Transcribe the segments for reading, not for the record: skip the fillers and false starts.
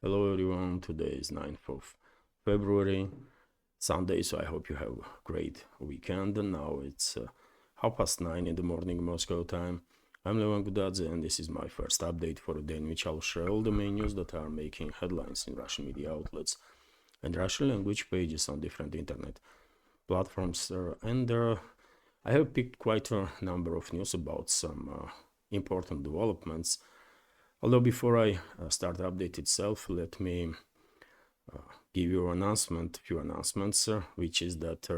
Hello everyone, today is 9th of February, Sunday, so I hope you have a great weekend. Now it's 9:30 in the morning Moscow time. I'm Levan Gudadze and this is my first update for a day in which I'll share all the main news that are making headlines in Russian media outlets and Russian language pages on different internet platforms. I have picked quite a number of news about some important developments. Although before I start the update itself, let me give you a few announcements, which is that,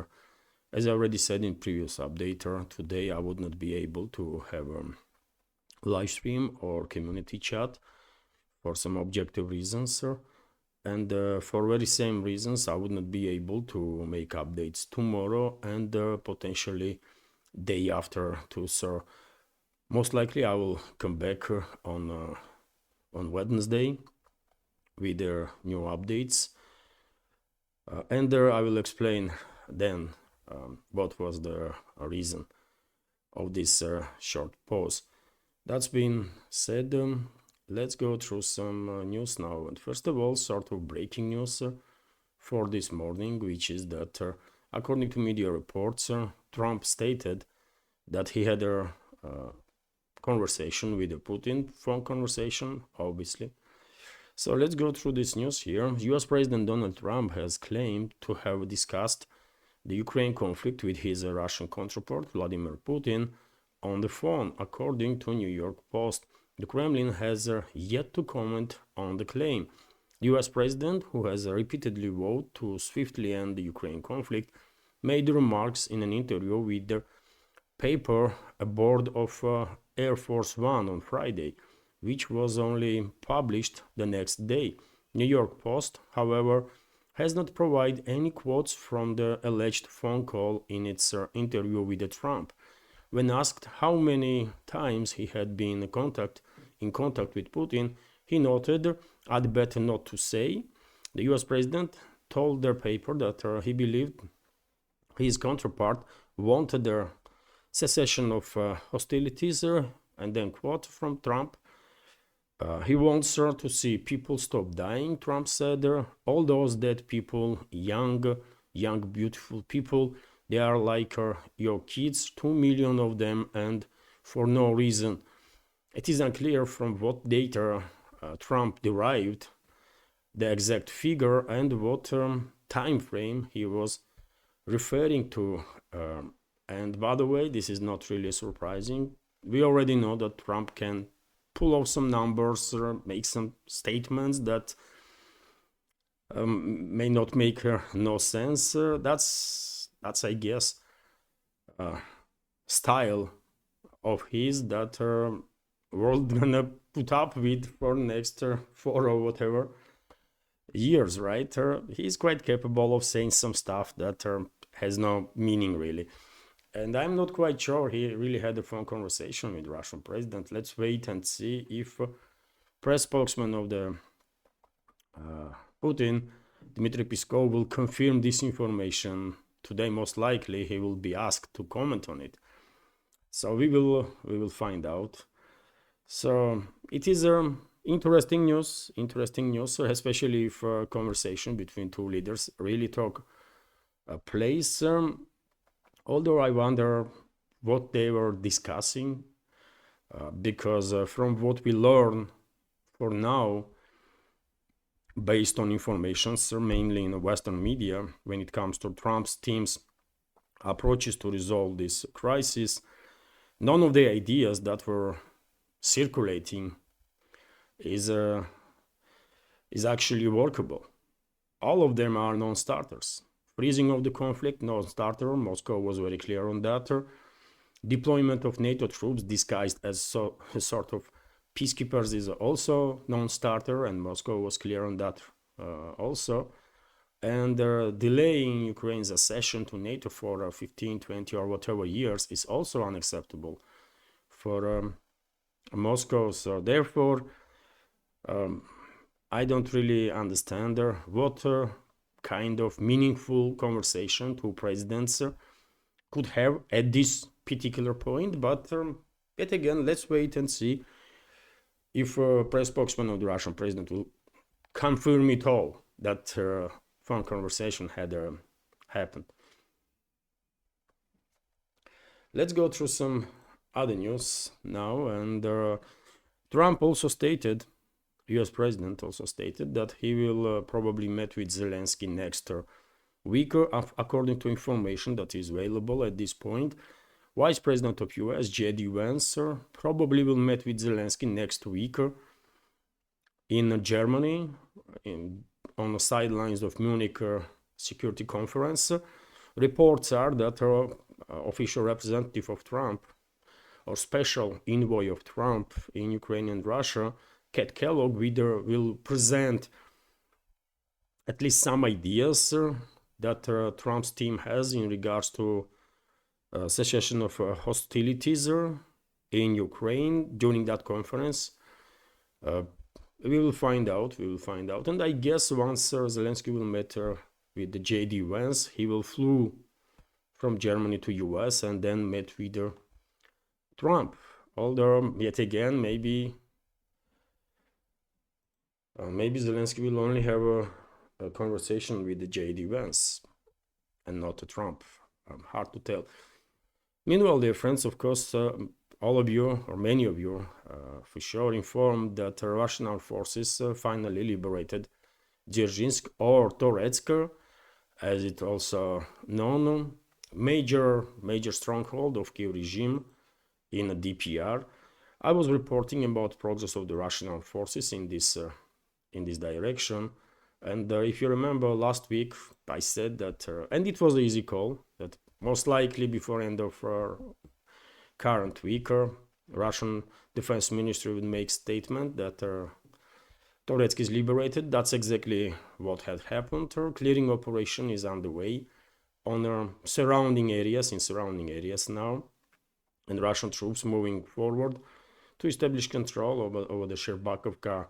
as I already said in previous update, today I would not be able to have a live stream or community chat for some objective reasons, and for very same reasons I would not be able to make updates tomorrow and potentially day after too. So most likely I will come back on Wednesday with their new updates, and I will explain then what was the reason of this short pause. That's been said, let's go through some news now. And first of all, sort of breaking news for this morning, which is that according to media reports, Trump stated that he had a conversation with Putin, phone conversation, obviously. So let's go through this news here. US President Donald Trump has claimed to have discussed the Ukraine conflict with his Russian counterpart, Vladimir Putin, on the phone, according to New York Post. The Kremlin has yet to comment on the claim. The US President, who has repeatedly vowed to swiftly end the Ukraine conflict, made remarks in an interview with the paper aboard of Air Force One on Friday, which was only published the next day. New York Post, however, has not provided any quotes from the alleged phone call in its interview with Trump. When asked how many times he had been in contact with Putin, he noted, "I'd better not to say." The US president told the paper that he believed his counterpart wanted the cessation of hostilities, and then quote from Trump, he wants to see people stop dying, Trump said. All those dead people, young, beautiful people, they are like your kids, 2 million of them, and for no reason. It is unclear from what data Trump derived the exact figure and what time frame he was referring to. And by the way, this is not really surprising. We already know that Trump can pull off some numbers, make some statements that may not make no sense. That's I guess style of his that world gonna put up with for next 4 or whatever years, right? He's quite capable of saying some stuff that has no meaning really. And I'm not quite sure he really had a phone conversation with the Russian president. Let's wait and see if press spokesman of the Putin, Dmitry Peskov, will confirm this information today. Most likely he will be asked to comment on it. So we will find out. So it is interesting news, especially if a conversation between two leaders really took place. Although I wonder what they were discussing, because from what we learn for now, based on information, mainly in the Western media, when it comes to Trump's team's approaches to resolve this crisis, none of the ideas that were circulating is actually workable. All of them are non-starters. Freezing of the conflict, non-starter. Moscow was very clear on that. Deployment of NATO troops disguised as a sort of peacekeepers is also non-starter, and Moscow was clear on that also. And delaying Ukraine's accession to NATO for 15, 20 or whatever years is also unacceptable for Moscow. So therefore, I don't really understand what kind of meaningful conversation two presidents could have at this particular point. But yet again, let's wait and see if press spokesman of the Russian president will confirm it all, that phone conversation had happened. Let's go through some other news now. And Trump also stated, US president also stated, that he will probably meet with Zelensky next week, according to information that is available at this point. Vice President of US, J.D. Vance, probably will meet with Zelensky next week in Germany, on the sidelines of Munich Security Conference. Reports are that official representative of Trump, or special envoy of Trump in Ukraine and Russia, Kat Kellogg, will present at least some ideas that Trump's team has in regards to cessation of hostilities in Ukraine during that conference. We will find out. And I guess once Zelensky will meet with the J.D. Vance, he will flew from Germany to US and then met with Trump. Although, yet again, maybe Zelensky will only have a conversation with the J.D. Vance and not to Trump. Hard to tell. Meanwhile, dear friends, of course, all of you, or many of you, for sure, informed that Russian armed forces finally liberated Dzerzhinsk, or Toretsk, as it also known, major stronghold of Kyiv regime in a DPR. I was reporting about progress of the Russian armed forces in this direction, and if you remember last week, I said that, and it was an easy call, that most likely before end of current week, Russian Defense Ministry would make statement that Toretsk is liberated. That's exactly what had happened. Clearing operation is underway on surrounding areas now, and Russian troops moving forward to establish control over the Sherbakovka,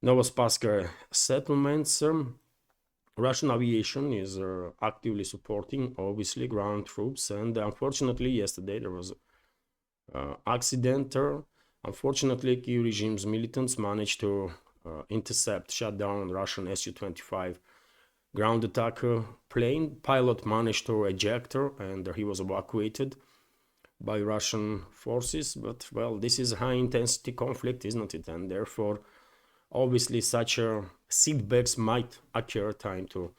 Novospaska settlements. Russian aviation is actively supporting, obviously, ground troops, and unfortunately yesterday there was accident. Unfortunately, Kyiv regime's militants managed to shut down Russian Su-25 ground attack plane. Pilot managed to eject and he was evacuated by Russian forces. But, well, this is a high-intensity conflict, isn't it? And therefore, obviously, such setbacks might occur time to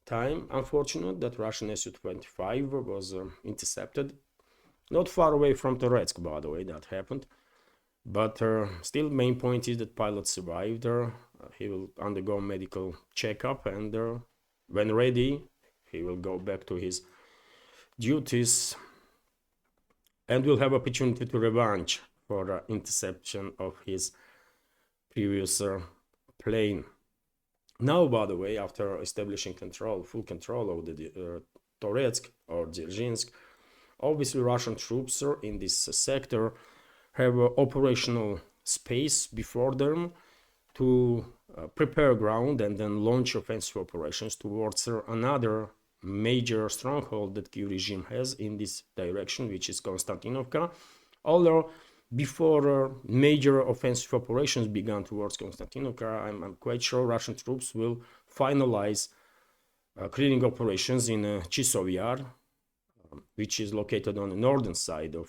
time. Unfortunate that Russian Su-25 was intercepted. Not far away from Toretsk, by the way, that happened. But still, main point is that pilot survived. He will undergo medical checkup, and when ready, he will go back to his duties and will have opportunity to revenge for interception of his previous plane. Now, by the way, after establishing full control over the Toretsk or Dzerzhinsk, obviously Russian troops in this sector have operational space before them to prepare ground and then launch offensive operations towards another major stronghold that Kyiv regime has in this direction, which is Konstantinovka. Although before major offensive operations began towards Konstantinovka, I'm quite sure Russian troops will finalize clearing operations in Chisov Yar, which is located on the northern side of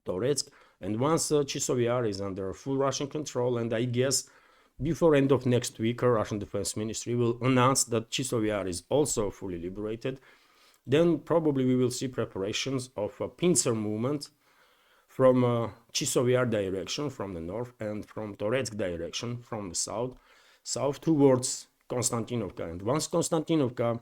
Toretsk. And once Chisov Yar is under full Russian control, and I guess before end of next week, Russian Defense Ministry will announce that Chisov Yar is also fully liberated, then probably we will see preparations of a pincer movement from Chisov Yar direction, from the north, and from Toretsk direction, from the south towards Konstantinovka. And once Konstantinovka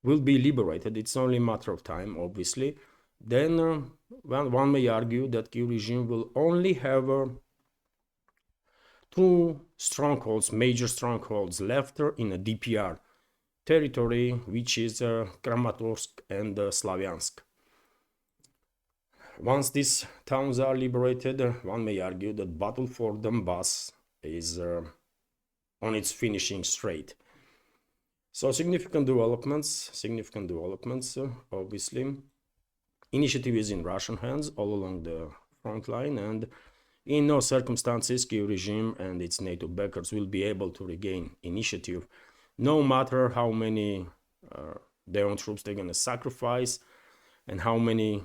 will be liberated, it's only a matter of time, obviously, then one may argue that Kyiv regime will only have two strongholds, major strongholds left in a DPR territory, which is Kramatorsk and Slavyansk. Once these towns are liberated, one may argue that battle for Donbass is on its finishing straight. So significant developments, obviously. Initiative is in Russian hands all along the front line, and In no circumstances, Kyiv regime and its NATO backers will be able to regain initiative, no matter how many their own troops they're going to sacrifice and how many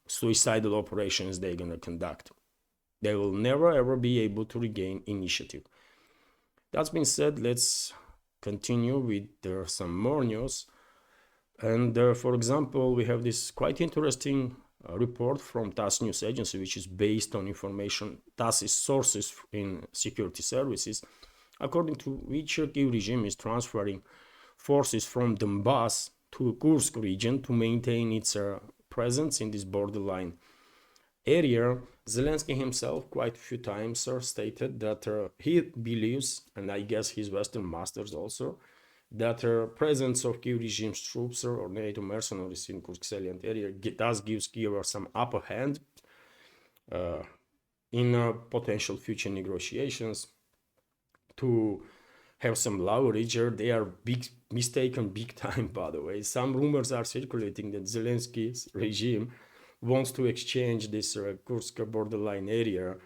suicidal operations they're going to conduct. They will never ever be able to regain initiative. That's been said, let's continue with some more news. And for example, we have this quite interesting report from TASS news agency, which is based on information TASS's sources in security services, according to which Kyiv regime is transferring forces from Donbass to Kursk region to maintain its presence in this borderline area. Zelensky himself quite a few times stated that he believes, and I guess his Western masters also, that presence of Kyiv regime's troops or NATO mercenaries in Kursk salient area does give Kyiv some upper hand in potential future negotiations to have some leverage. They are mistaken big time, by the way. Some rumors are circulating that Zelensky's regime wants to exchange this Kursk borderline area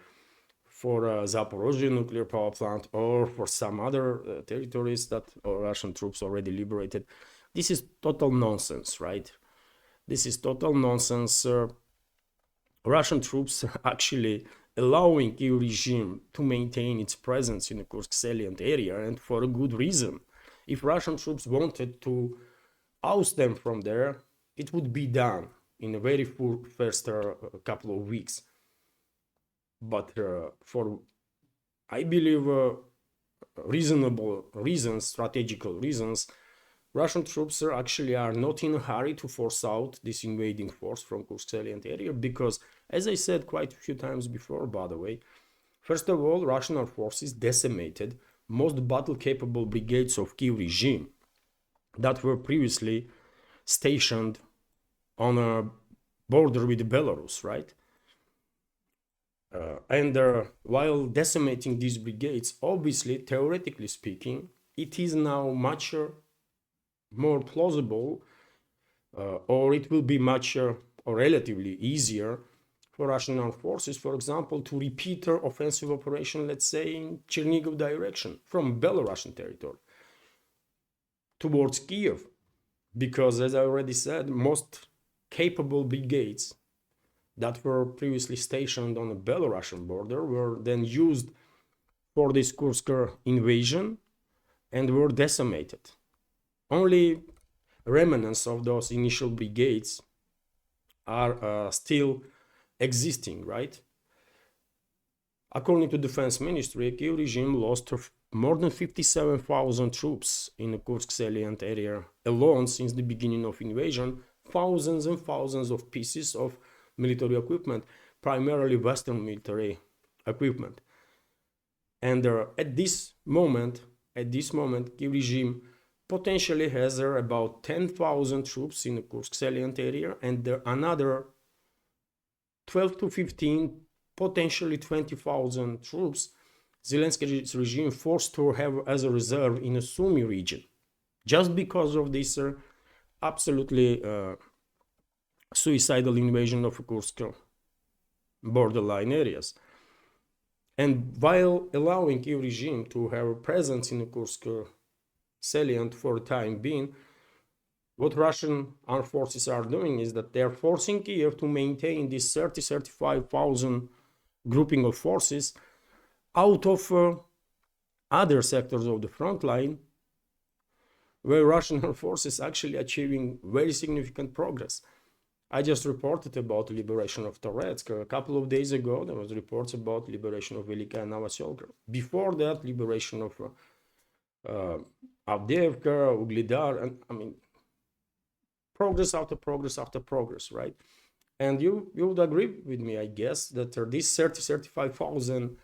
for Zaporozhye nuclear power plant or for some other territories that Russian troops already liberated. This is total nonsense, right? This is total nonsense. Russian troops are actually allowing Kyiv regime to maintain its presence in the Kursk salient area, and for a good reason. If Russian troops wanted to oust them from there, it would be done in a very first couple of weeks. But for, I believe, reasonable reasons, strategical reasons, Russian troops are not in a hurry to force out this invading force from Kursk salient area because, as I said quite a few times before, by the way, first of all, Russian forces decimated most battle-capable brigades of Kyiv regime that were previously stationed on a border with Belarus, right? And while decimating these brigades, obviously, theoretically speaking, it is now much more plausible, or it will be much or relatively easier for Russian armed forces, for example, to repeat their offensive operation, let's say, in Chernigov direction from Belarusian territory towards Kyiv. Because, as I already said, most capable brigades that were previously stationed on the Belarusian border were then used for this Kursk invasion and were decimated. Only remnants of those initial brigades are still existing, right? According to Defense Ministry, the Kyiv regime lost more than 57,000 troops in the Kursk salient area alone since the beginning of invasion, thousands and thousands of pieces of military equipment, primarily Western military equipment. And at this moment, Kyiv regime potentially has about 10,000 troops in the Kursk salient area and another 12 to 15, potentially 20,000 troops Zelensky's regime forced to have as a reserve in the Sumy region, just because of this absolutely suicidal invasion of Kursk borderline areas. And while allowing Kyiv regime to have a presence in the Kursk salient for the time being, what Russian armed forces are doing is that they are forcing Kyiv to maintain this 35,000 grouping of forces out of other sectors of the front line, where Russian armed forces actually achieving very significant progress. I just reported about the liberation of Toretsk. A couple of days ago, there was reports about liberation of Velika and Novoselka. Before that, liberation of Avdiivka, Ugledar, and I mean, progress after progress after progress, right? And you would agree with me, I guess, that this 35,000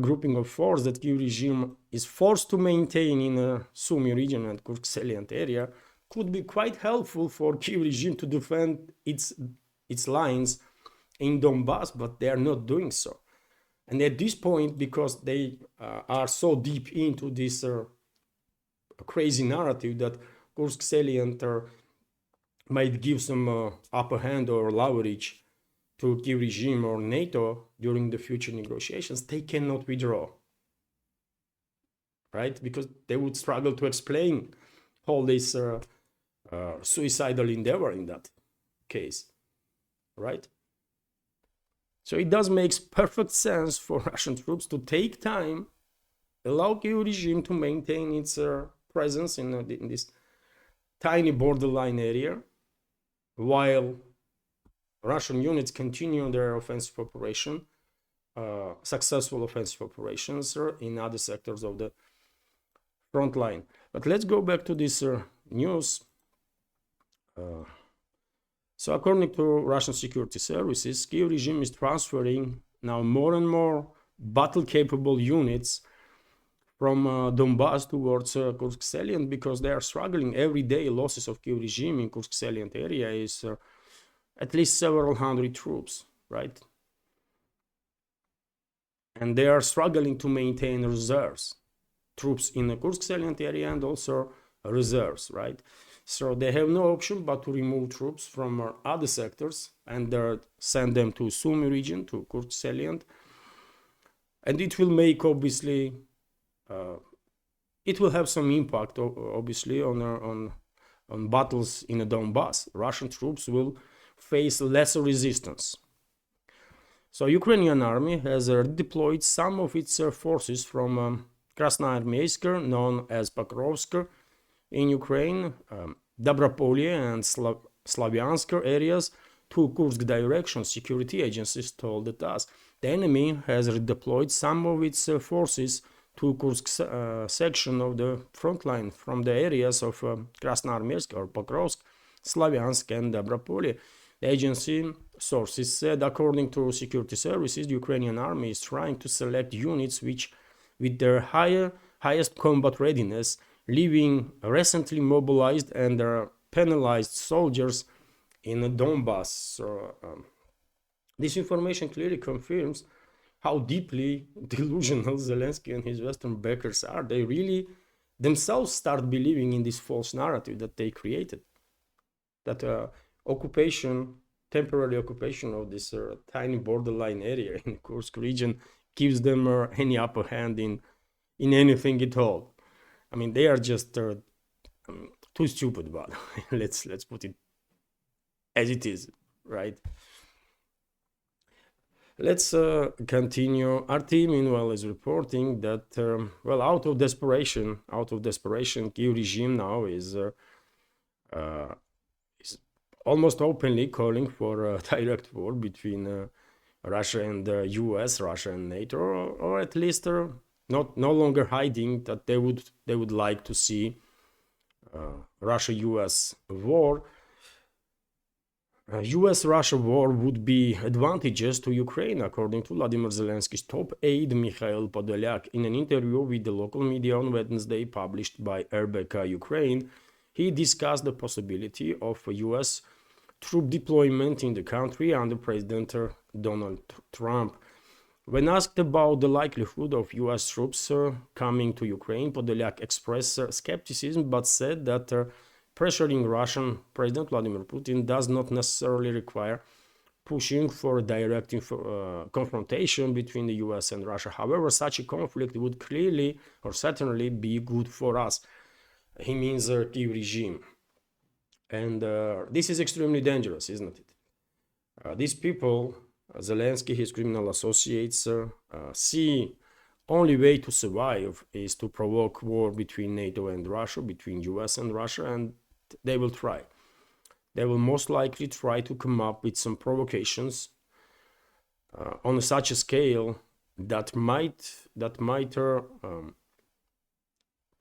grouping of force that Kyiv regime is forced to maintain in the Sumy region and Kursk salient area could be quite helpful for Kyiv regime to defend its lines in Donbass, but they are not doing so. And at this point, because they are so deep into this crazy narrative that Kursk salient might give some upper hand or leverage to Kyiv regime or NATO during the future negotiations, they cannot withdraw, right? Because they would struggle to explain all this suicidal endeavor in that case, right? So it does make perfect sense for Russian troops to take time, allow Kyiv regime to maintain its presence in this tiny borderline area, while Russian units continue their offensive operation, successful offensive operations in other sectors of the front line. But let's go back to this news. So according to Russian security services, Kyiv regime is transferring now more and more battle-capable units from Donbass towards Kursk salient, because they are struggling. Every day losses of Kyiv regime in Kursk salient area is at least several hundred troops, right? And they are struggling to maintain reserves, troops in the Kursk salient area and also reserves, right? So they have no option but to remove troops from other sectors and send them to Sumy region, to Kursk salient. And it will make, obviously, it will have some impact, obviously, on battles in the Donbass. Russian troops will face lesser resistance. So Ukrainian army has deployed some of its forces from Krasnoarmeysk, known as Pokrovsk, in Ukraine, Dobropolye and Slavyansk areas to Kursk direction, security agencies told us. The enemy has redeployed some of its forces to Kursk section of the front line from the areas of Krasnoarmeysk or Pokrovsk, Slavyansk and Dobropolye. The agency sources said, according to security services, the Ukrainian army is trying to select units with their highest combat readiness, leaving recently mobilized and penalized soldiers in Donbass. So, this information clearly confirms how deeply delusional Zelensky and his Western backers are. They really themselves start believing in this false narrative that they created, that temporary occupation of this tiny borderline area in the Kursk region gives them any upper hand in anything at all. I mean, they are just too stupid, but let's put it as it is, right? Let's continue. RT, meanwhile, is reporting that, out of desperation, Kyiv regime now is almost openly calling for a direct war between Russia and the US, Russia and NATO, or at least no longer hiding that they would like to see Russia-US war. US-Russia war would be advantageous to Ukraine, according to Vladimir Zelensky's top aide Mikhail Podolyak. In an interview with the local media on Wednesday, published by RBK Ukraine, he discussed the possibility of a US troop deployment in the country under President Donald Trump. When asked about the likelihood of US troops coming to Ukraine, Podolyak expressed skepticism but said that pressuring Russian President Vladimir Putin does not necessarily require pushing for a direct confrontation between the US and Russia. However, such a conflict would clearly or certainly be good for us. He means the Kyiv regime. And this is extremely dangerous, isn't it? These people, Zelensky, his criminal associates, see only way to survive is to provoke war between NATO and Russia, between US and Russia, and they will try. They will most likely try to come up with some provocations on such a scale that might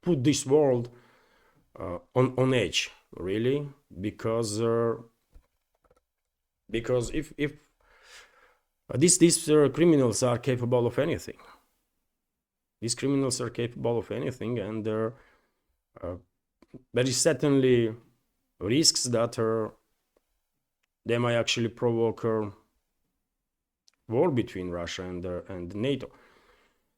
put this world on edge, really, because if these criminals are capable of anything. These criminals are capable of anything, and there is certainly risks that they might actually provoke a war between Russia and NATO.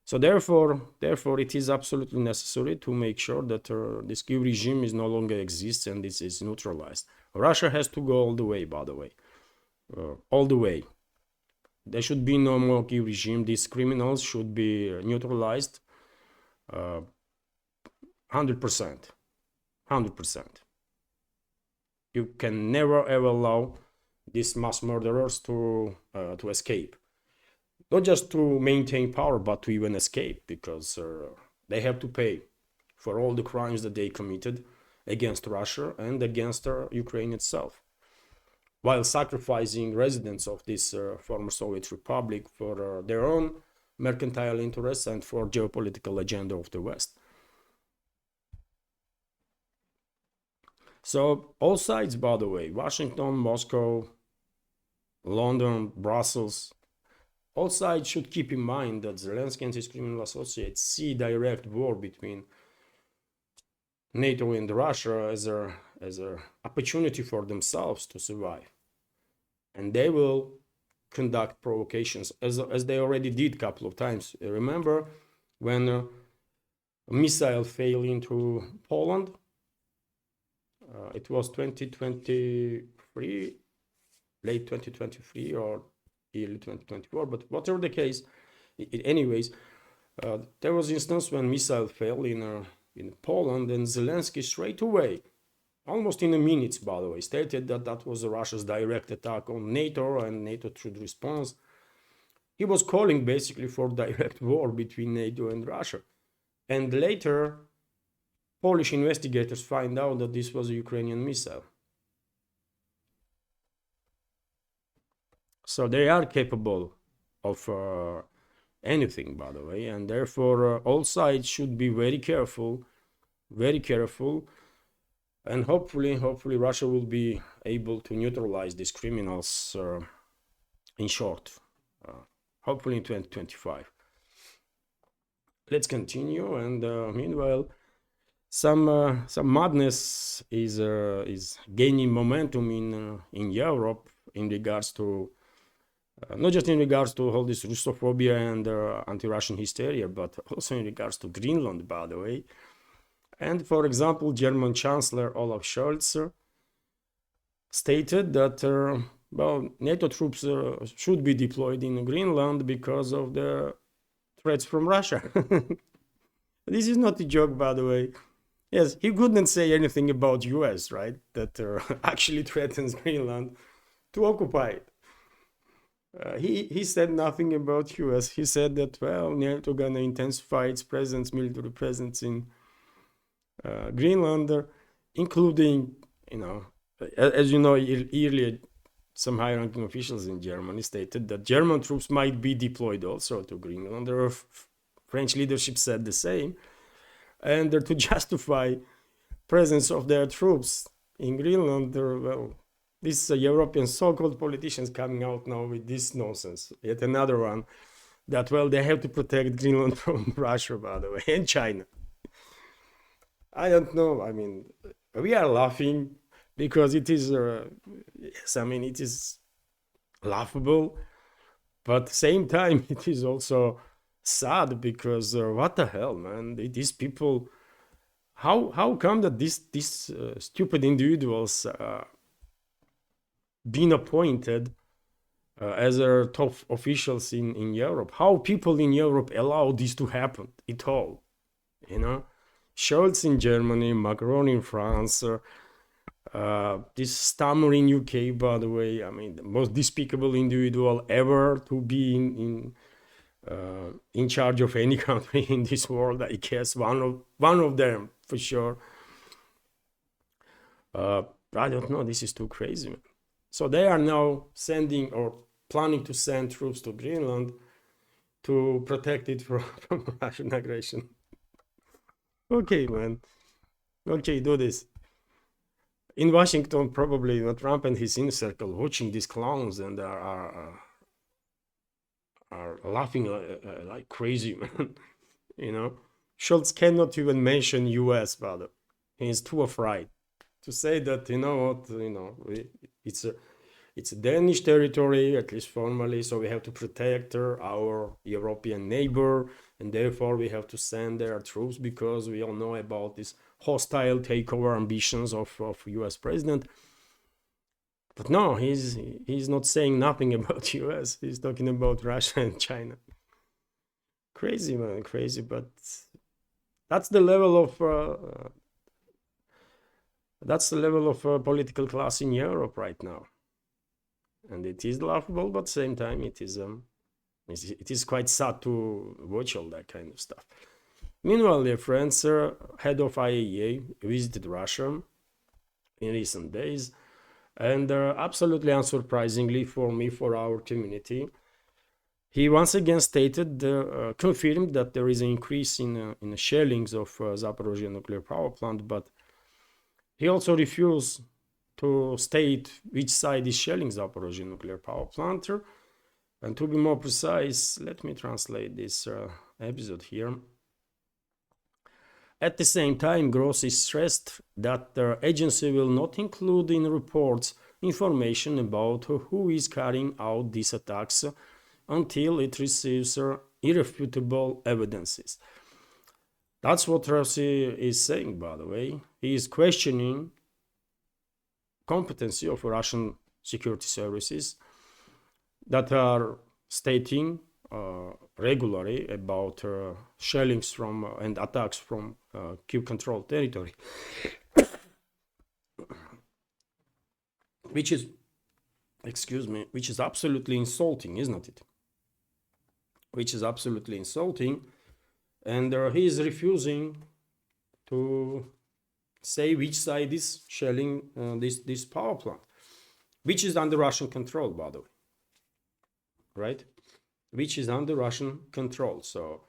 So therefore, it is absolutely necessary to make sure that this Kyiv regime no longer exists and this is neutralized. Russia has to go all the way, by the way, all the way. There should be no more Kyiv regime. These criminals should be neutralized 100%. 100%. You can never ever allow these mass murderers to escape. Not just to maintain power, but to even escape, because they have to pay for all the crimes that they committed against Russia and against Ukraine itself, while sacrificing residents of this former Soviet Republic for their own mercantile interests and for geopolitical agenda of the West. So all sides, by the way, Washington, Moscow, London, Brussels, all sides should keep in mind that Zelensky and his criminal associates see direct war between NATO and Russia as a opportunity for themselves to survive. And they will conduct provocations, as they already did a couple of times. Remember when a missile fell into Poland? It was 2023, late 2023 or early 2024, but whatever the case, anyways, there was an instance when missile fell in Poland, and Zelensky straight away, almost in a minute, by the way, stated that that was Russia's direct attack on NATO and NATO should respond. He was calling basically for direct war between NATO and Russia. And later, Polish investigators find out that this was a Ukrainian missile. So they are capable of anything, by the way, and therefore all sides should be very careful, and hopefully Russia will be able to neutralize these criminals in short, hopefully in 2025. Let's continue, and meanwhile, some madness is gaining momentum in Europe in regards to not just in regards to all this Russophobia and anti-Russian hysteria, but also in regards to Greenland, by the way. And for example, German Chancellor Olaf Scholz stated that NATO troops should be deployed in Greenland because of the threats from Russia. This is not a joke, by the way. Yes, he couldn't say anything about US, right? That actually threatens Greenland to occupy it. He said nothing about US. He said that, well, NATO gonna intensify its presence, military presence in Greenland, including, as you know, earlier, some high-ranking officials in Germany stated that German troops might be deployed also to Greenland. The French leadership said the same. And to justify presence of their troops in Greenland, well, these European so-called politicians coming out now with this nonsense. Yet another one that, well, they have to protect Greenland from Russia, by the way, and China. I don't know. I mean, we are laughing because it is, yes, I mean, it is laughable, but at the same time, it is also sad because what the hell, man? These people, how come that these stupid individuals been appointed as top officials in Europe? How people in Europe allow this to happen at all? Scholz in Germany, Macron in France, this Stammer in UK, by the way, I mean, the most despicable individual ever to be in charge of any country in this world, I guess, one of them for sure. I don't know, this is too crazy, man. So they are now sending or planning to send troops to Greenland to protect it from Russian aggression. Okay, man. Okay, do this. In Washington, probably Trump and his inner circle watching these clowns and are laughing like crazy, man. Scholz cannot even mention US, brother. He's too afraid to say that, it's a Danish territory, at least formally, so we have to protect our European neighbor, and therefore we have to send their troops because we all know about these hostile takeover ambitions of US president. But no, he's not saying nothing about US. He's talking about Russia and China. Crazy, man, crazy. But that's the level of political class in Europe right now, and it is laughable, but at the same time, it is quite sad to watch all that kind of stuff. Meanwhile, dear friends, head of IAEA visited Russia in recent days, and absolutely unsurprisingly for me, for our community, he once again stated, confirmed that there is an increase in the shellings of Zaporozhye nuclear power plant, but he also refused to state which side is shelling Zaporozhye nuclear power plant. And to be more precise, let me translate this episode here. At the same time, Grossi stressed that the agency will not include in reports information about who is carrying out these attacks until it receives irrefutable evidences. That's what Grossi is saying, by the way. He is questioning competency of Russian security services that are stating regularly about shellings from and attacks from Kyiv controlled territory, which is absolutely insulting, isn't it? Which is absolutely insulting, and he is refusing to say which side is shelling this power plant, which is under Russian control, by the way, right? Which is under Russian control. So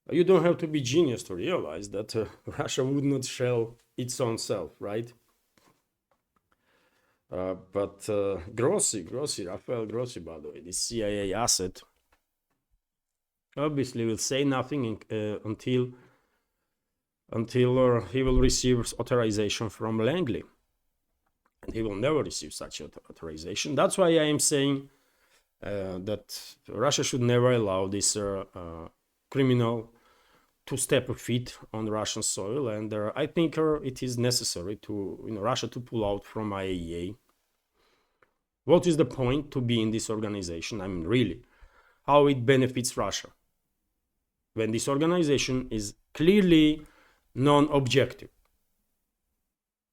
you don't have to be genius to realize that Russia would not shell its own self, right? But Rafael Grossi, by the way, the CIA asset, obviously will say nothing until he will receive authorization from Langley. And he will never receive such authorization. That's why I am saying that Russia should never allow this criminal to step a feet on Russian soil. And I think it is necessary to Russia to pull out from IAEA. What is the point to be in this organization? I mean, really, how it benefits Russia when this organization is clearly non-objective.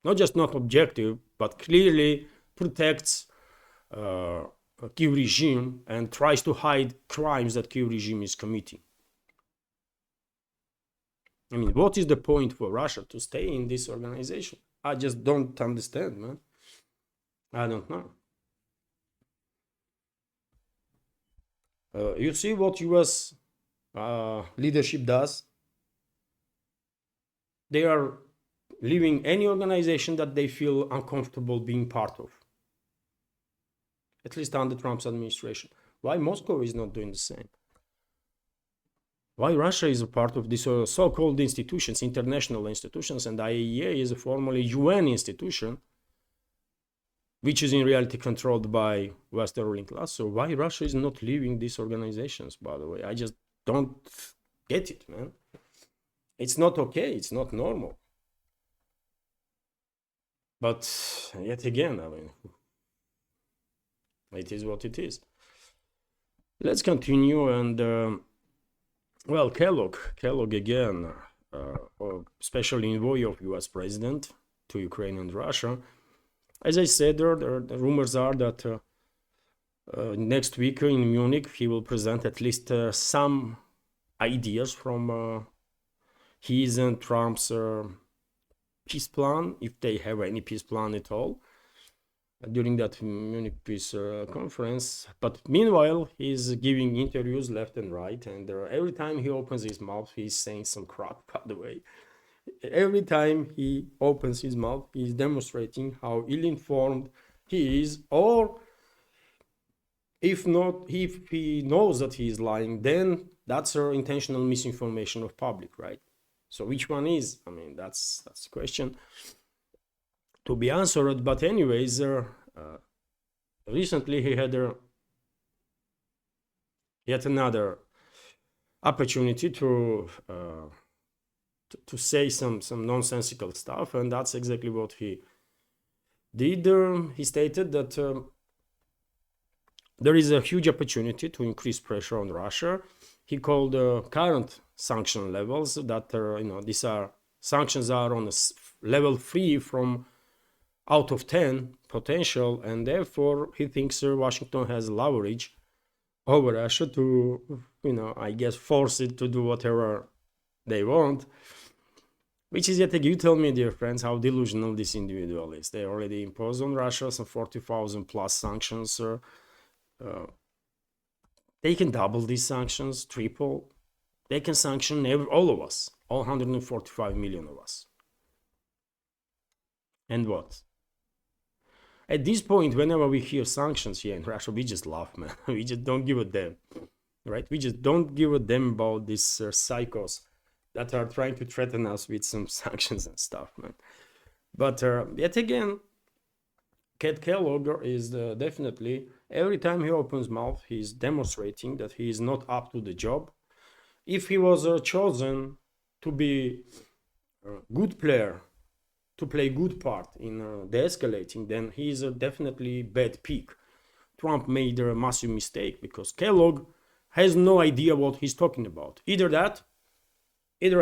Not just not objective, but clearly protects Kyiv regime and tries to hide crimes that Kyiv regime is committing. I mean, what is the point for Russia to stay in this organization? I just don't understand, man. I don't know. You see what US leadership does? They are leaving any organization that they feel uncomfortable being part of. At least under Trump's administration. Why Moscow is not doing the same? Why Russia is a part of these so-called institutions, international institutions, and IAEA is a formerly UN institution, which is in reality controlled by Western ruling class. So why Russia is not leaving these organizations, by the way? I just don't get it, man. It's not okay. It's not normal. But yet again, I mean, it is what it is. Let's continue. And well, Kellogg again, special envoy of US president to Ukraine and Russia. As I said, the rumors are that next week in Munich, he will present at least some ideas from his and Trump's peace plan, if they have any peace plan at all, during that Munich peace conference. But meanwhile, he's giving interviews left and right, and every time he opens his mouth, he's saying some crap, by the way. Every time he opens his mouth, he's demonstrating how ill-informed he is, or if not, if he knows that he is lying, then that's intentional misinformation of public, right? So which one is? I mean, that's the question to be answered. But anyways, recently he had yet another opportunity to say some nonsensical stuff, and that's exactly what he he stated that there is a huge opportunity to increase pressure on Russia. He called current sanction levels that these are sanctions are on a level 3 from out of 10 potential, and therefore he thinks Washington has leverage over Russia to, I guess, force it to do whatever they want. Which is yet again, you tell me, dear friends, how delusional this individual is. They already imposed on Russia some 40,000 plus sanctions. They can double these sanctions, triple. They can sanction all of us, all 145 million of us. And what? At this point, whenever we hear sanctions here in Russia, we just laugh, man. We just don't give a damn, right? We just don't give a damn about these psychos that are trying to threaten us with some sanctions and stuff, man. But yet again, Cat Kellogg is definitely, every time he opens mouth, he's demonstrating that he is not up to the job. If he was chosen to be a good player, to play good part in de-escalating, then he is definitely bad pick. Trump made a massive mistake because Kellogg has no idea what he's talking about. Either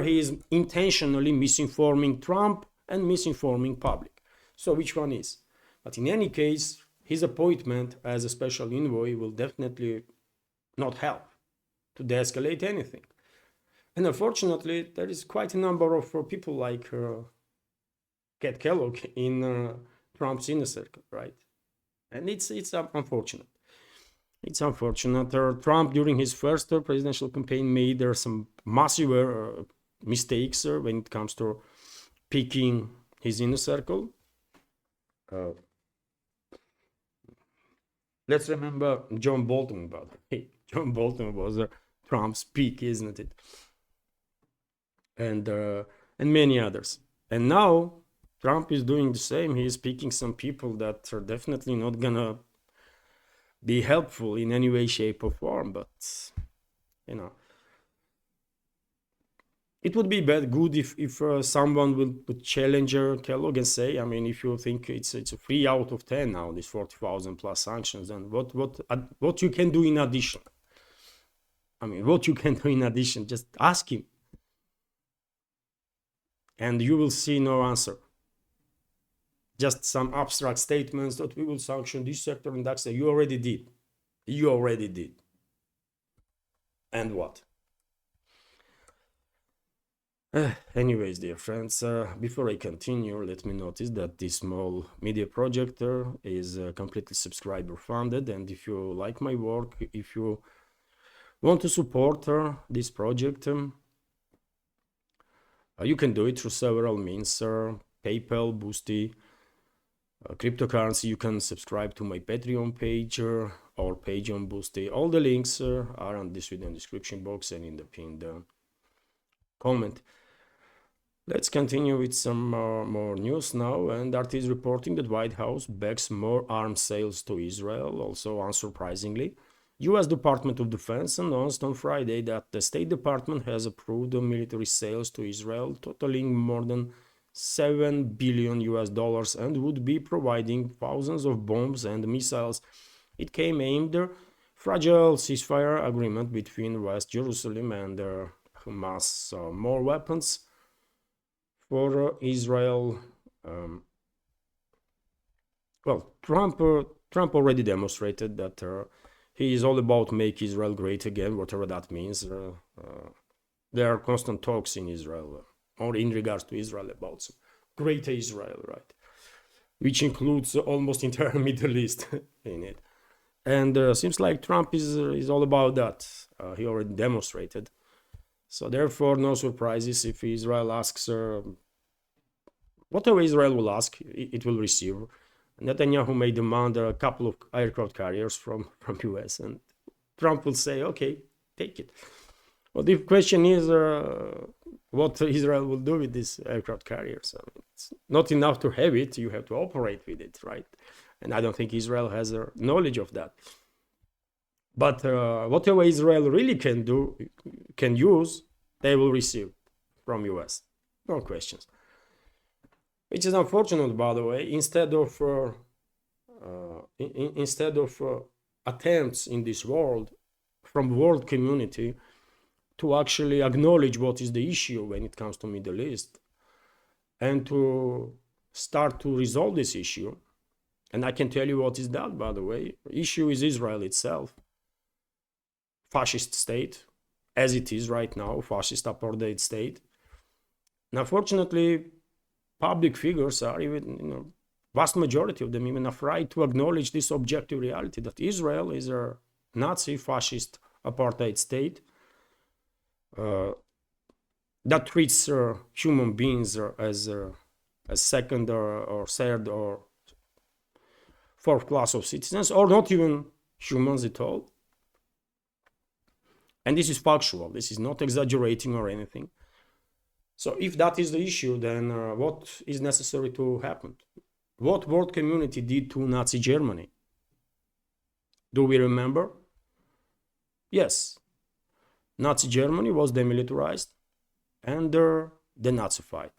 he is intentionally misinforming Trump and misinforming public. So which one is? But in any case, his appointment as a special envoy will definitely not help to de-escalate anything. And unfortunately, there is quite a number of people like Cat Kellogg in Trump's inner circle, right? And it's unfortunate. It's unfortunate. Trump, during his first presidential campaign, made some massive mistakes when it comes to picking his inner circle. Let's remember John Bolton, by the way. John Bolton was Trump's pick, isn't it? And many others. And now Trump is doing the same. He is picking some people that are definitely not gonna be helpful in any way, shape, or form. But it would be good if someone would challenge Kellogg and say, I mean, if you think it's a 3 out of 10 now, these 40,000 plus sanctions, then what you can do in addition? I mean, what you can do in addition? Just ask him, and you will see no answer. Just some abstract statements that we will sanction this sector and that sector. You already did. And what? Anyways, dear friends, before I continue, let me notice that this small media project is completely subscriber funded, and if you like my work, if you want to support this project, you can do it through several means: PayPal, Boosty, cryptocurrency. You can subscribe to my Patreon page or page on Boosty. All the links are on this video description box and in the pinned comment. Let's continue with some more news now, and that is reporting that White House backs more arms sales to Israel. Also, unsurprisingly, U.S. Department of Defense announced on Friday that the State Department has approved military sales to Israel totaling more than $7 billion and would be providing thousands of bombs and missiles. It came aimed at fragile ceasefire agreement between West Jerusalem and Hamas. More weapons for Israel. Trump already demonstrated that he is all about make Israel great again, whatever that means. There are constant talks in Israel, or in regards to Israel, about some greater Israel, right? Which includes almost entire Middle East in it. And seems like Trump is all about that. He already demonstrated. So therefore, no surprises if Israel asks, whatever Israel will ask, it will receive. Netanyahu may demand a couple of aircraft carriers from US, and Trump will say, okay, take it. But the question is what Israel will do with these aircraft carriers. I mean, it's not enough to have it, you have to operate with it, right? And I don't think Israel has knowledge of that. But whatever Israel really can use, they will receive from US. No questions. which is unfortunate, by the way. Instead of attempts in this world from world community to actually acknowledge what is the issue when it comes to Middle East and to start to resolve this issue. And I can tell you what is that, by the way. The issue is Israel itself, fascist state, as it is right now, fascist apartheid state. And unfortunately, public figures are even, vast majority of them even afraid to acknowledge this objective reality that Israel is a Nazi fascist apartheid state that treats human beings as second or third or fourth class of citizens, or not even humans at all. And this is factual. This is not exaggerating or anything. So if that is the issue, then what is necessary to happen? What world community did to Nazi Germany? Do we remember? Yes. Nazi Germany was demilitarized and denazified.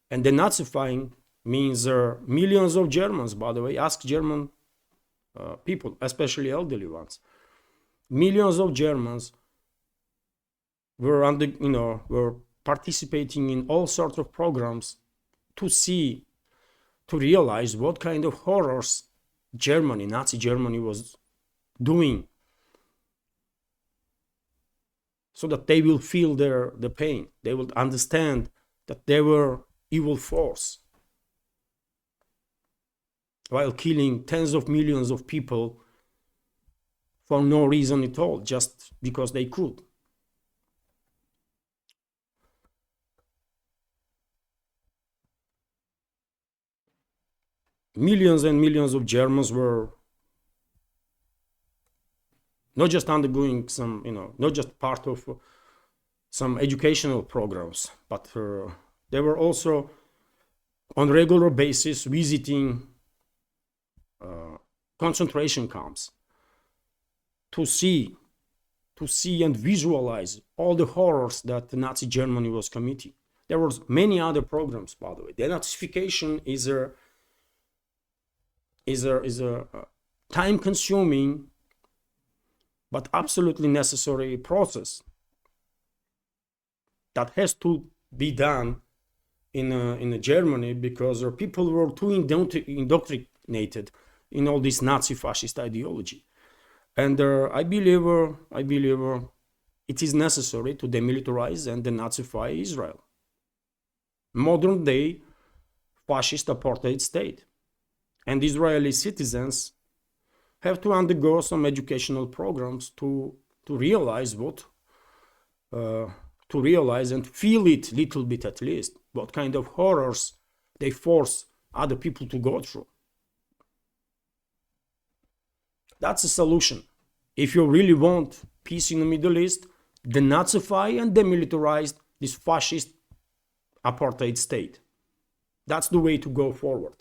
And denazifying means millions of Germans, by the way. Ask German people, especially elderly ones. Millions of Germans were participating in all sorts of programs to realize what kind of horrors Nazi Germany was doing, so that they will feel the pain. They will understand that they were evil force while killing tens of millions of people for no reason at all, just because they could. Millions and millions of Germans were not just undergoing some, not just part of some educational programs, but they were also on regular basis visiting concentration camps to see and visualize all the horrors that Nazi Germany was committing. There were many other programs, by the way. Denazification is a time-consuming but absolutely necessary process that has to be done in Germany, because people were too indoctrinated in all this Nazi fascist ideology. And I believe it is necessary to demilitarize and denazify Israel, modern day fascist apartheid state. And Israeli citizens have to undergo some educational programs to realize and feel it little bit, at least, what kind of horrors they force other people to go through. That's a solution. If you really want peace in the Middle East, denazify and demilitarize this fascist apartheid state. That's the way to go forward.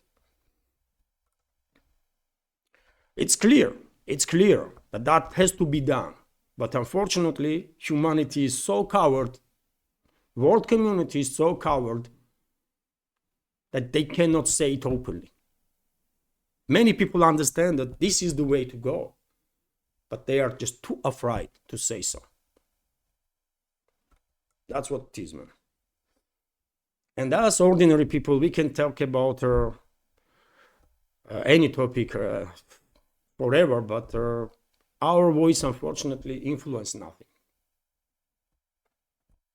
It's clear that has to be done. But unfortunately, humanity is so coward, world community is so coward, that they cannot say it openly. Many people understand that this is the way to go, but they are just too afraid to say so. That's what it is, man. And as ordinary people, we can talk about any topic forever, but our voice, unfortunately, influences nothing.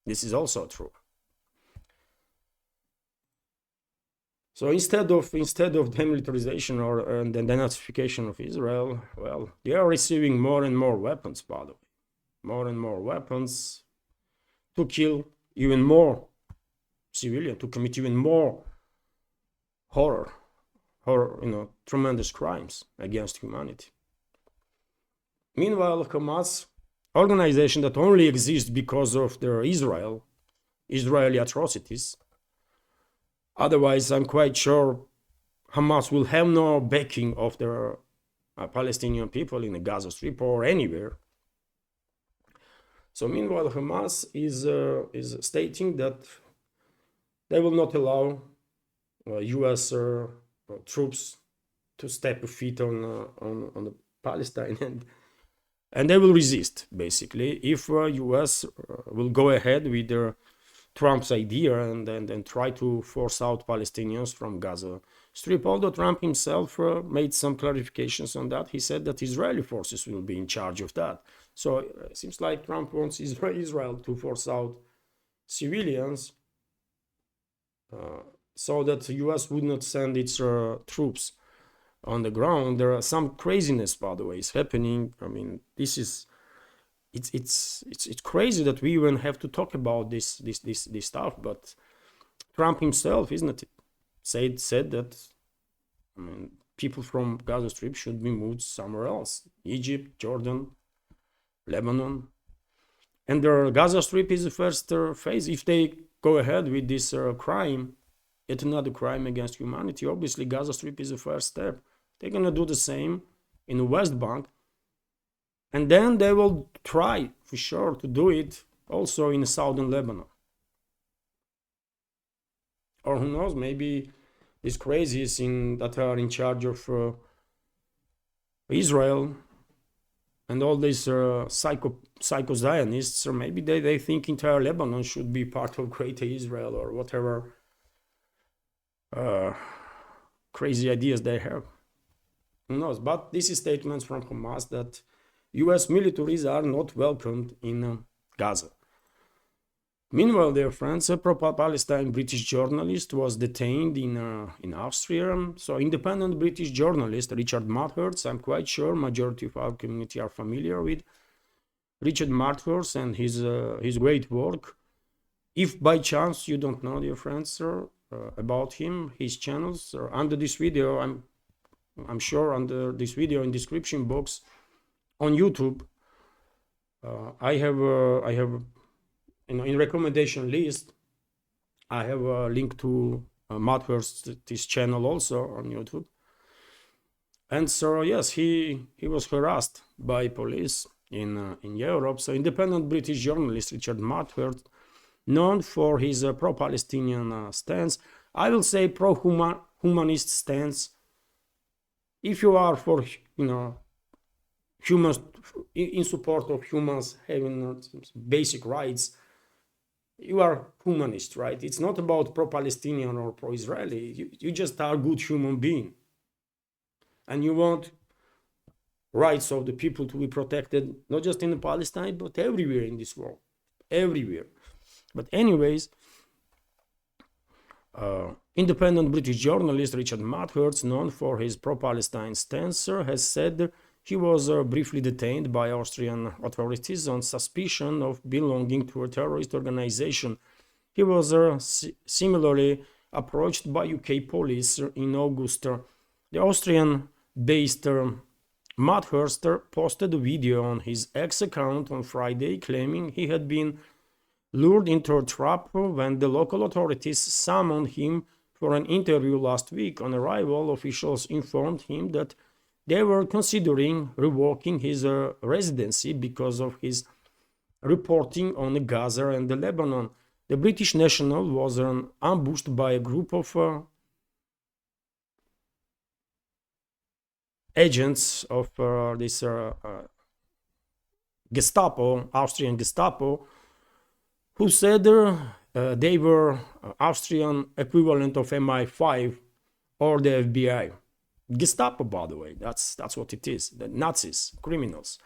This is also true. So instead of demilitarization or the denazification of Israel, well, they are receiving more and more weapons, by the way. More and more weapons to kill even more civilians, to commit even more horror, tremendous crimes against humanity. Meanwhile, Hamas, organization that only exists because of their Israeli atrocities. Otherwise, I'm quite sure Hamas will have no backing of their Palestinian people in the Gaza Strip or anywhere. So meanwhile, Hamas is stating that they will not allow U.S. troops to step a feet on the Palestine, and they will resist basically if U.S. will go ahead with Trump's idea and try to force out Palestinians from Gaza Strip. Although Trump himself made some clarifications on that, he said that Israeli forces will be in charge of that. So it seems like Trump wants Israel to force out civilians so that the U.S. would not send its troops on the ground. There are some craziness, by the way, is happening. I mean, this is it's crazy that we even have to talk about this stuff. But Trump himself, isn't it, said that, I mean, people from Gaza Strip should be moved somewhere else: Egypt, Jordan, Lebanon. And the Gaza Strip is the first phase. If they go ahead with this crime, yet another crime against humanity, obviously Gaza Strip is the first step. They're gonna do the same in the West Bank, and then they will try for sure to do it also in southern Lebanon. Or who knows, maybe these crazies that are in charge of Israel and all these psycho-Zionists, or maybe they think entire Lebanon should be part of Greater Israel, or whatever crazy ideas they have. Who knows? But this is statements from Hamas that U.S. militaries are not welcomed in Gaza. Meanwhile, dear friends, a pro-Palestine British journalist was detained in Austria. So independent British journalist Richard Mathers, I'm quite sure majority of our community are familiar with Richard Mathers and his great work. If by chance you don't know, dear friends, about him, his channels, under this video, I'm sure under this video in description box on YouTube, I have in recommendation list, I have a link to Mathers' channel also on YouTube. And so yes, he was harassed by police in Europe. So independent British journalist Richard Mathers, known for his pro-Palestinian stance, I will say pro-humanist stance. If you are for, humans, in support of humans having basic rights, you are humanist, right? It's not about pro-Palestinian or pro-Israeli. You just are a good human being. And you want rights of the people to be protected, not just in Palestine, but everywhere in this world. Everywhere. But anyways, independent British journalist Richard Mathers, known for his pro-Palestine stance, has said he was briefly detained by Austrian authorities on suspicion of belonging to a terrorist organization. He was similarly approached by UK police in August. The Austrian-based Mathers posted a video on his X account on Friday claiming he had been lured into a trap when the local authorities summoned him for an interview last week. On arrival, officials informed him that they were considering revoking his residency because of his reporting on Gaza and Lebanon. The British national was ambushed by a group of agents of this Gestapo, Austrian Gestapo, who said they were Austrian equivalent of MI5 or the FBI. Gestapo, by the way, that's what it is, the Nazis, criminals.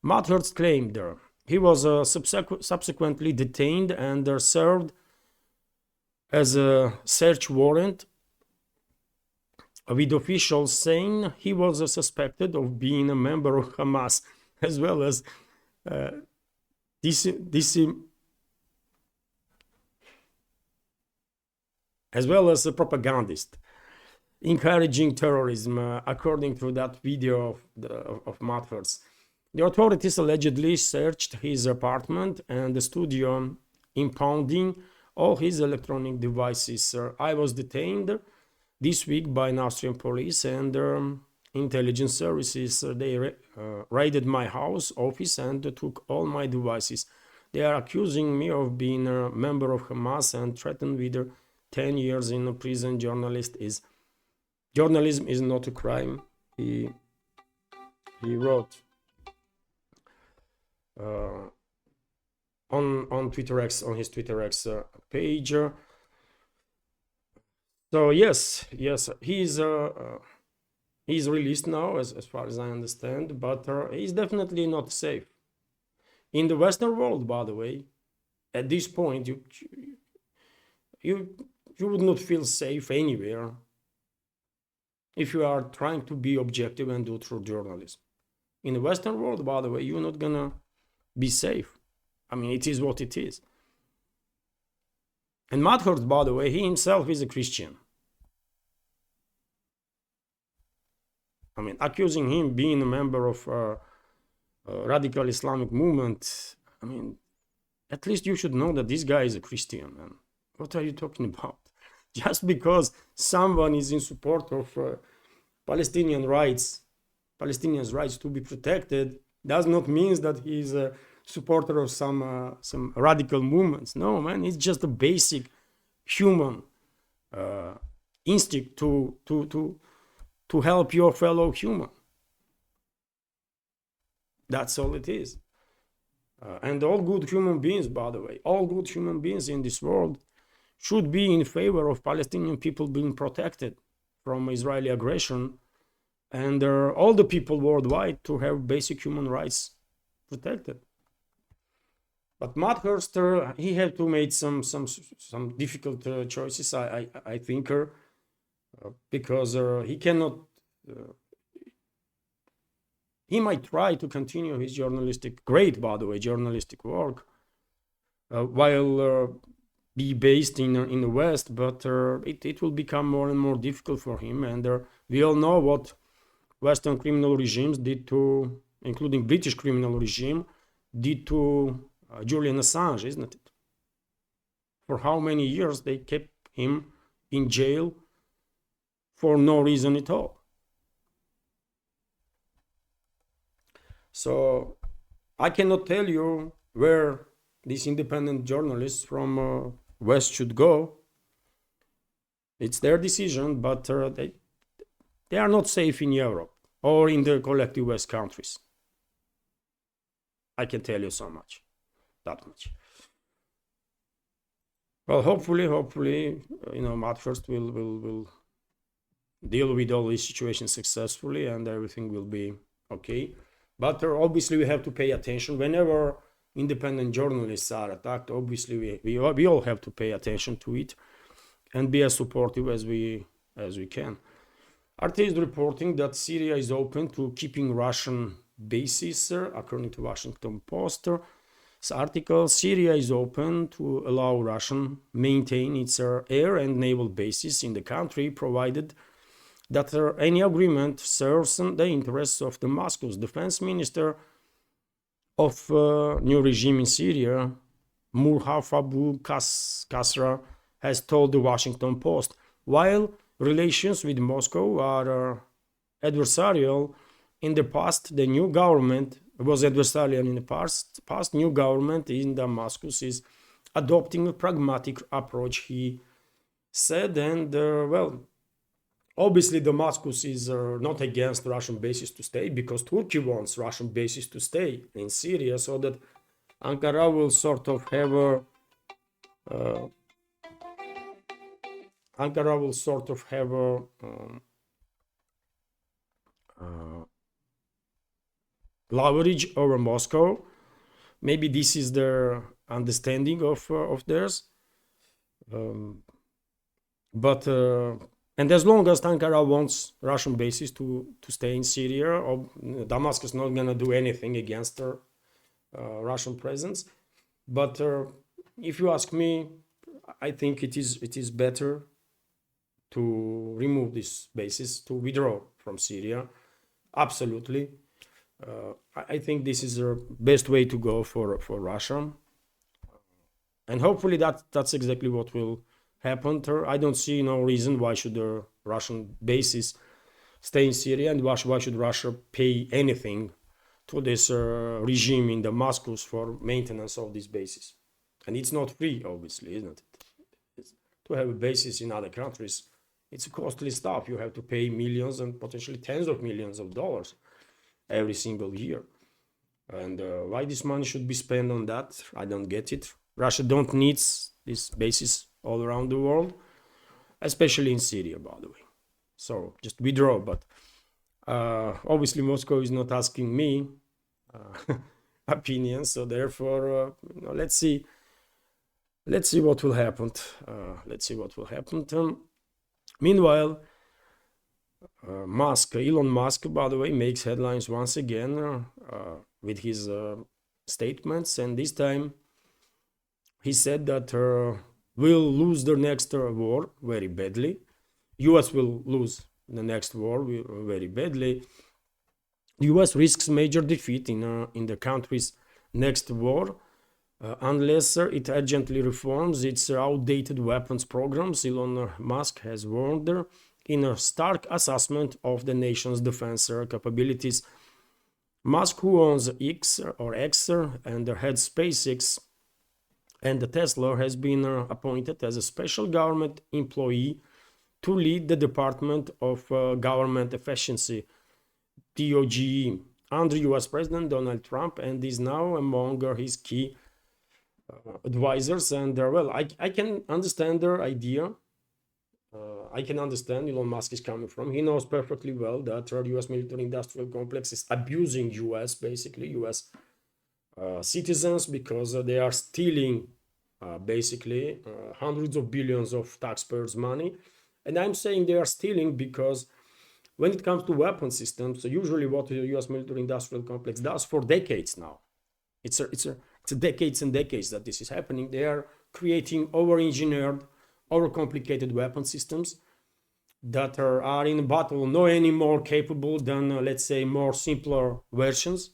Mathers claimed he was subsequently detained and served as a search warrant, with officials saying he was suspected of being a member of Hamas, as well as a propagandist, encouraging terrorism, according to that video of Mathers. The authorities allegedly searched his apartment and the studio, impounding all his electronic devices. I was detained this week by an Austrian police and intelligence services. They raided my house, office, and took all my devices. They are accusing me of being a member of Hamas and threatened with 10 years in a prison. Journalism is not a crime. He wrote on Twitter on his Twitter X page. So yes, he's released now, as far as I understand, but he's definitely not safe in the Western world. By the way, at this point, you would not feel safe anywhere if you are trying to be objective and do true journalism. In the Western world, by the way, you're not gonna be safe. I mean, it is what it is. And Madhurst, by the way, he himself is a Christian. I mean, accusing him being a member of a radical Islamic movement, I mean, at least you should know that this guy is a Christian, man. What are you talking about? Just because someone is in support of Palestinians' rights to be protected, does not mean that he's a supporter of some radical movements. No, man, it's just a basic human instinct to help your fellow human. That's all it is. And all good human beings, by the way, all good human beings in this world should be in favor of Palestinian people being protected from Israeli aggression, and all the people worldwide to have basic human rights protected. But Madhurst, he had to make some difficult choices, I think, because he cannot. He might try to continue his journalistic work while be based in the West, but it will become more and more difficult for him. And we all know what Western criminal regimes did to, including British criminal regime, did to Julian Assange, isn't it? For how many years they kept him in jail for no reason at all. So I cannot tell you where these independent journalists from West should go. It's their decision, but they are not safe in Europe or in the collective West countries. I can tell you so much, that much. Well, hopefully, Madhurst will deal with all these situations successfully, and everything will be okay. But obviously, we have to pay attention whenever independent journalists are attacked. Obviously, we all have to pay attention to it and be as supportive as we can. RT is reporting that Syria is open to keeping Russian bases, according to Washington Post. This article, Syria is open to allow Russia maintain its air and naval bases in the country, provided that any agreement serves the interests of Damascus. Defense Minister of new regime in Syria, Murhaf Abu Kasra, has told the Washington Post, while relations with Moscow are adversarial in the past, the new government was adversarial in the past. New government in Damascus is adopting a pragmatic approach, he said, and obviously, Damascus is not against Russian bases to stay, because Turkey wants Russian bases to stay in Syria, so that Ankara will sort of have leverage over Moscow. Maybe this is their understanding of theirs, but. And as long as Ankara wants Russian bases to stay in Syria, Damascus is not going to do anything against their Russian presence. But if you ask me, I think it is better to remove these bases, to withdraw from Syria. Absolutely. I think this is the best way to go for Russia. And hopefully that's exactly what will happen. I don't see no reason why should the Russian bases stay in Syria, and why should Russia pay anything to this regime in Damascus for maintenance of these bases. And it's not free, obviously, isn't it? to have a basis in other countries, it's costly stuff. You have to pay millions and potentially tens of millions of dollars every single year. And why this money should be spent on that, I don't get it. Russia don't need this basis all around the world, especially in Syria, by the way. So just withdraw. But obviously Moscow is not asking me opinion, so therefore let's see what will happen. Meanwhile, Elon Musk, by the way, makes headlines once again with his statements, and this time he said that we'll lose the next war very badly. US will lose the next war very badly. The US risks major defeat in the country's next war unless it urgently reforms its outdated weapons programs. Elon Musk has warned in a stark assessment of the nation's defense capabilities. Musk, who owns X and heads SpaceX and Tesla, has been appointed as a special government employee to lead the Department of Government Efficiency, DOGE, under US President Donald Trump, and is now among his key advisors. And well, I can understand their idea. I can understand Elon Musk is coming from. He knows perfectly well that the US military-industrial complex is abusing US citizens, because they are stealing basically hundreds of billions of taxpayers' money. And I'm saying they are stealing because when it comes to weapon systems, usually what the US military-industrial complex does for decades now, it's decades and decades that this is happening. They are creating over-engineered, overcomplicated weapon systems that are in battle no any more capable than, let's say, more simpler versions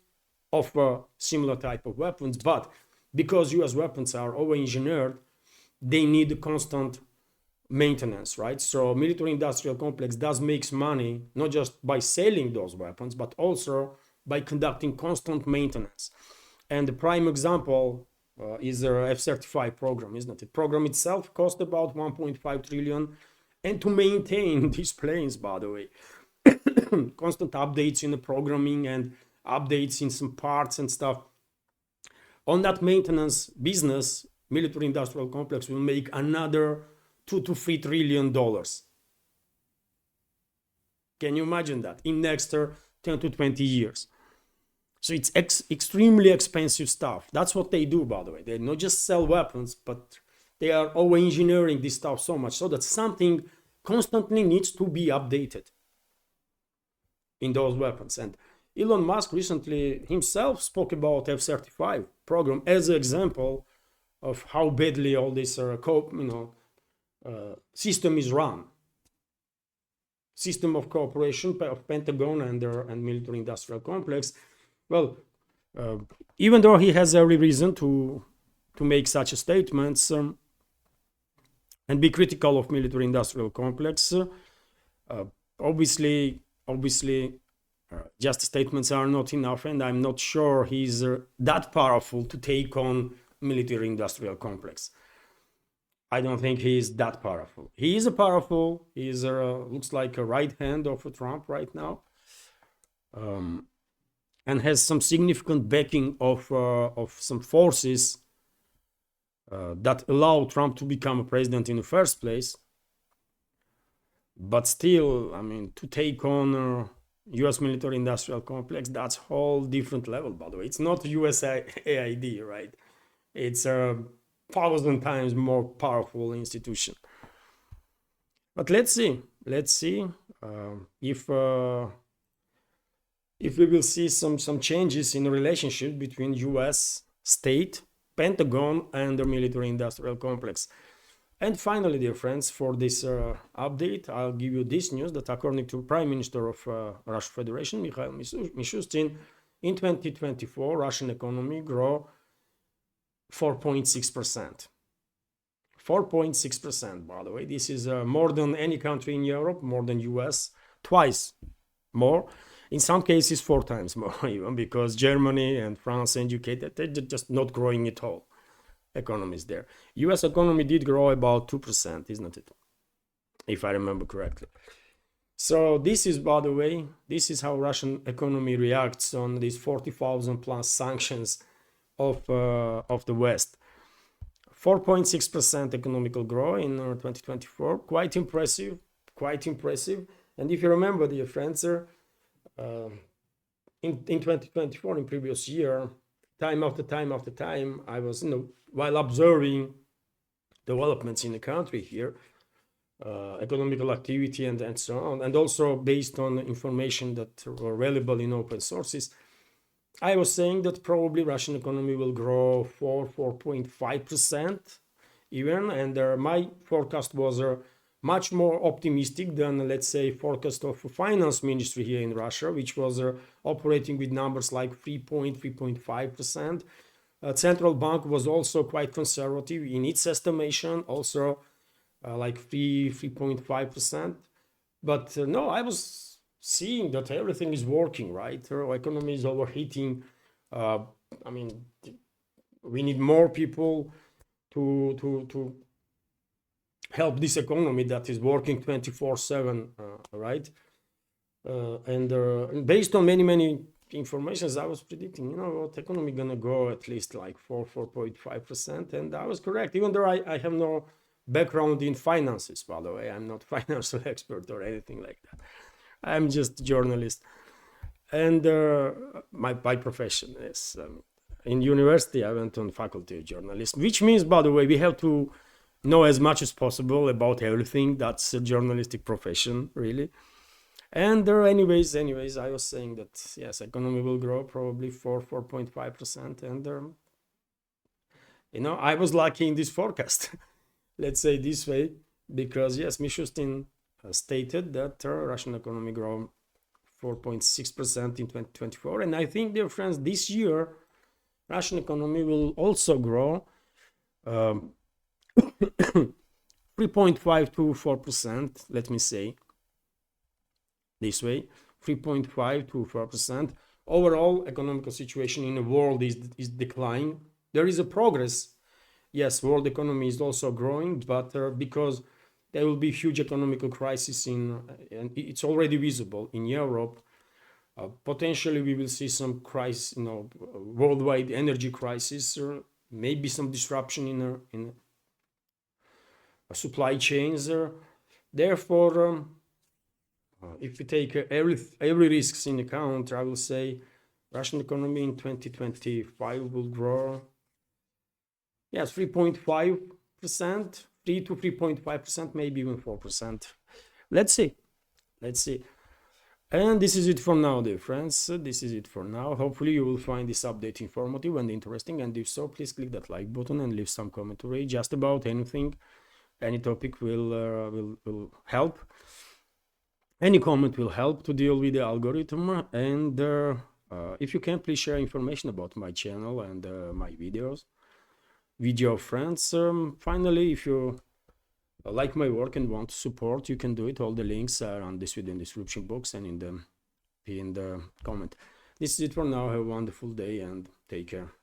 of a similar type of weapons. But because US weapons are over-engineered, they need constant maintenance, right? So military-industrial complex does makes money not just by selling those weapons, but also by conducting constant maintenance. And the prime example is the F-35 program, isn't it? The program itself cost about 1.5 trillion. And to maintain these planes, by the way, constant updates in the programming and updates in some parts and stuff. On that maintenance business, military-industrial complex will make another $2 to $3 trillion. Can you imagine that? In next 10 to 20 years. So it's extremely expensive stuff. That's what they do, by the way. They not just sell weapons, but they are over-engineering this stuff so much so that something constantly needs to be updated in those weapons. And Elon Musk recently himself spoke about F-35 program as an example of how badly all this system is run. System of cooperation of Pentagon and military-industrial complex. Well, even though he has every reason to make such a statements and be critical of military-industrial complex, obviously, just statements are not enough, and I'm not sure he's that powerful to take on military-industrial complex. I don't think he is that powerful. He is powerful. He is looks like a right hand of Trump right now. And has some significant backing of some forces that allow Trump to become a president in the first place. But still, I mean, to take on US military-industrial complex, that's a whole different level, by the way. It's not USAID, right? It's a 1,000 times more powerful institution. But let's see if we will see some changes in the relationship between US state, Pentagon, and the military-industrial complex. And finally, dear friends, for this update, I'll give you this news that according to Prime Minister of Russian Federation, Mikhail Mishustin, in 2024, Russian economy grew 4.6%. 4.6%, by the way. This is more than any country in Europe, more than US, twice more. In some cases, 4 times more, even, because Germany and France and UK, they're just not growing at all. economies there. US economy did grow about 2%, isn't it? If I remember correctly. So this is, by the way, this is how Russian economy reacts on these 40,000 plus sanctions of the West. 4.6% economical growth in 2024, quite impressive, quite impressive. And if you remember, dear friends, in 2024, in previous year, time after time after time, I was, while observing developments in the country here, economical activity and so on, and also based on information that were available in open sources, I was saying that probably Russian economy will grow 4.5% even, and my forecast was much more optimistic than, let's say, forecast of finance ministry here in Russia, which was operating with numbers like 3.5%. Central bank was also quite conservative in its estimation, also like 3.5%. But no, I was seeing that everything is working, right? Our economy is overheating. I mean, we need more people to help this economy that is working 24/7, right? And based on many informations, I was predicting, what economy gonna go at least like 4.5%, and I was correct. Even though I have no background in finances, by the way, I'm not financial expert or anything like that. I'm just a journalist, and my profession is in university. I went on faculty of journalism, which means, by the way, we have to know as much as possible about everything. That's a journalistic profession, really. And anyways, I was saying that yes, economy will grow probably 4.5%, and I was lucky in this forecast. Let's say this way, because yes, Mishustin stated that Russian economy grow 4.6% in 2024, and I think, dear friends, this year Russian economy will also grow 3.5 to 4%. Let me say this way, 3.5 to 4%. Overall economic situation in the world is declining. There is a progress. Yes, world economy is also growing, but because there will be huge economical crisis and it's already visible in Europe. Potentially, we will see some crisis, worldwide energy crisis, or maybe some disruption in supply chains. Therefore, if we take every risks in account, I will say Russian economy in 2025 will grow. Yes, 3.5%, 3 to 3.5%, maybe even 4%. Let's see. And this is it for now, dear friends. This is it for now. Hopefully you will find this update informative and interesting. And if so, please click that like button and leave some commentary just about anything. Any topic will help. Any comment will help to deal with the algorithm. And if you can, please share information about my channel and my videos with your friends. Finally, if you like my work and want to support, you can do it. All the links are on this video in the description box and in the comment. This is it for now. Have a wonderful day and take care.